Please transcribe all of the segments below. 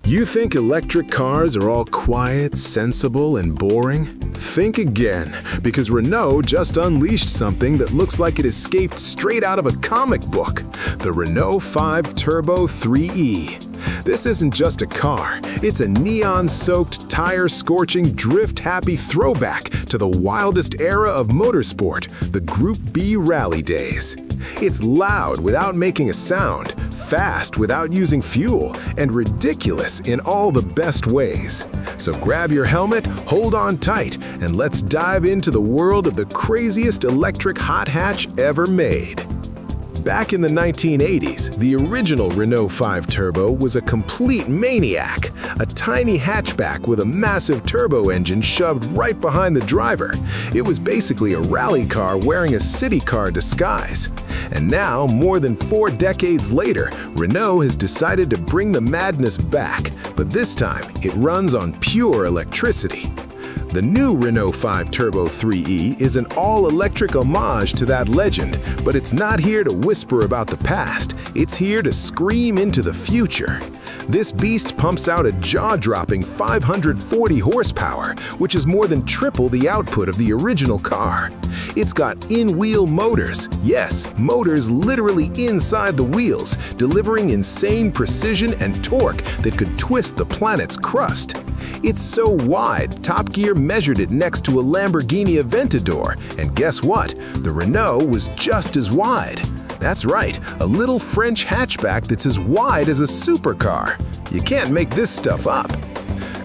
You think electric cars are all quiet, sensible, and boring? Think again, because Renault just unleashed something that looks like it escaped straight out of a comic book, the Renault 5 Turbo 3e. This isn't just a car, it's a neon-soaked, tire-scorching, drift-happy throwback to the wildest era of motorsport, the Group B rally days. It's loud without making a sound, fast without using fuel, and ridiculous in all the best ways. So grab your helmet, hold on tight, and let's dive into the world of the craziest electric hot hatch ever made. Back in the 1980s, the original Renault 5 Turbo was a complete maniac, a tiny hatchback with a massive turbo engine shoved right behind the driver. It was basically a rally car wearing a city car disguise. And now, more than 4 decades later, Renault has decided to bring the madness back, but this time it runs on pure electricity. The new Renault 5 Turbo 3e is an all-electric homage to that legend, but it's not here to whisper about the past, it's here to scream into the future. This beast pumps out a jaw-dropping 540 horsepower, which is more than triple the output of the original car. It's got in-wheel motors, yes, motors literally inside the wheels, delivering insane precision and torque that could twist the planet's crust. It's so wide, Top Gear measured it next to a Lamborghini Aventador, and guess what? The Renault was just as wide. That's right, a little French hatchback that's as wide as a supercar. You can't make this stuff up.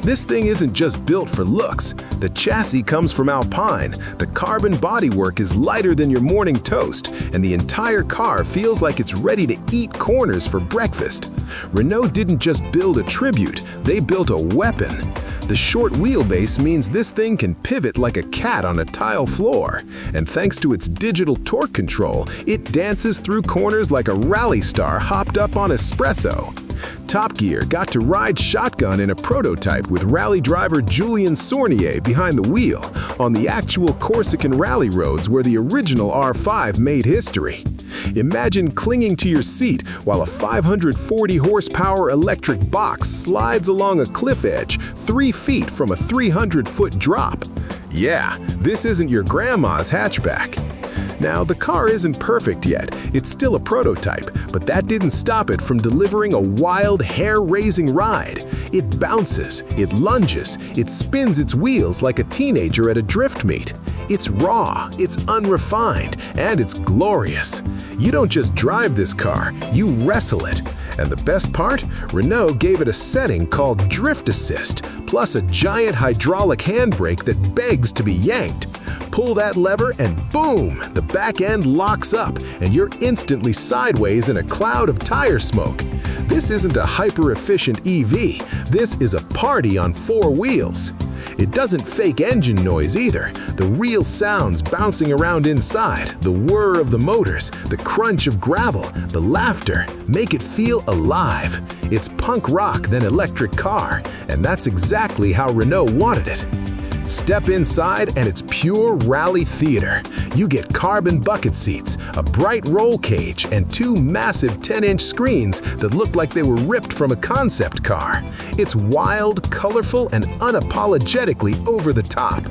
This thing isn't just built for looks. The chassis comes from Alpine, the carbon bodywork is lighter than your morning toast, and the entire car feels like it's ready to eat corners for breakfast. Renault didn't just build a tribute, they built a weapon. The short wheelbase means this thing can pivot like a cat on a tile floor, and thanks to its digital torque control, it dances through corners like a rally star hopped up on espresso. Top Gear got to ride shotgun in a prototype with rally driver Julien Saunier behind the wheel on the actual Corsican rally roads where the original R5 made history. Imagine clinging to your seat while a 540 horsepower electric box slides along a cliff edge 3 feet from a 300-foot drop. Yeah, this isn't your grandma's hatchback. Now, the car isn't perfect yet, it's still a prototype, but that didn't stop it from delivering a wild, hair-raising ride. It bounces, it lunges, it spins its wheels like a teenager at a drift meet. It's raw, it's unrefined, and it's glorious. You don't just drive this car, you wrestle it. And the best part? Renault gave it a setting called Drift Assist, plus a giant hydraulic handbrake that begs to be yanked. Pull that lever and boom, the back end locks up and you're instantly sideways in a cloud of tire smoke. This isn't a hyper-efficient EV, this is a party on 4 wheels. It doesn't fake engine noise either. The real sounds bouncing around inside, the whir of the motors, the crunch of gravel, the laughter, make it feel alive. It's punk rock then electric car, and that's exactly how Renault wanted it. Step inside and it's pure rally theater. You get carbon bucket seats, a bright roll cage, and 2 massive 10-inch screens that look like they were ripped from a concept car. It's wild, colorful, and unapologetically over the top.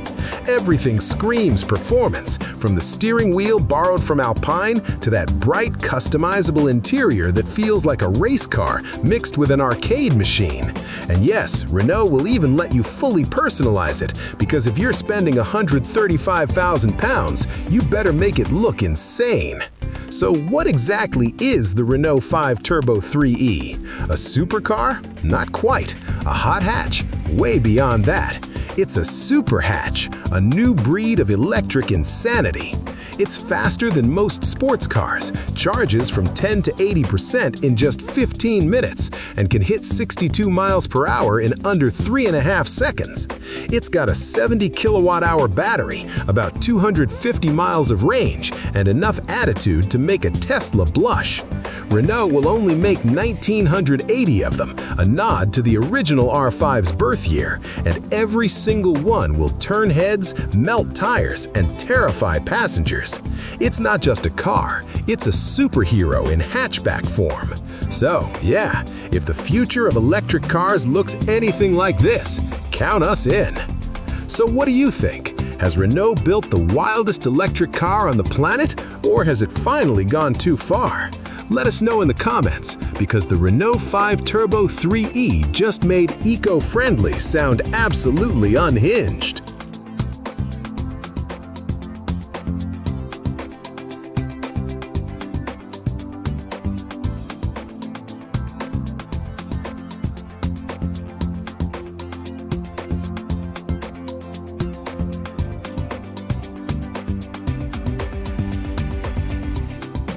Everything screams performance, from the steering wheel borrowed from Alpine to that bright, customizable interior that feels like a race car mixed with an arcade machine. And yes, Renault will even let you fully personalize it, because if you're spending £135,000, you better make it look insane. So what exactly is the Renault 5 Turbo 3e? A supercar? Not quite. A hot hatch? Way beyond that. It's a super hatch, a new breed of electric insanity. It's faster than most sports cars, charges from 10 to 80% in just 15 minutes, and can hit 62 miles per hour in under 3.5 seconds. It's got a 70 kilowatt-hour battery, about 250 miles of range, and enough attitude to make a Tesla blush. Renault will only make 1,980 of them, a nod to the original R5's birth year, and every single one will turn heads, melt tires, and terrify passengers. cars. It's not just a car, it's a superhero in hatchback form. So, yeah, if the future of electric cars looks anything like this, count us in. So what do you think? Has Renault built the wildest electric car on the planet, or has it finally gone too far? Let us know in the comments, because the Renault 5 Turbo 3e just made eco-friendly sound absolutely unhinged.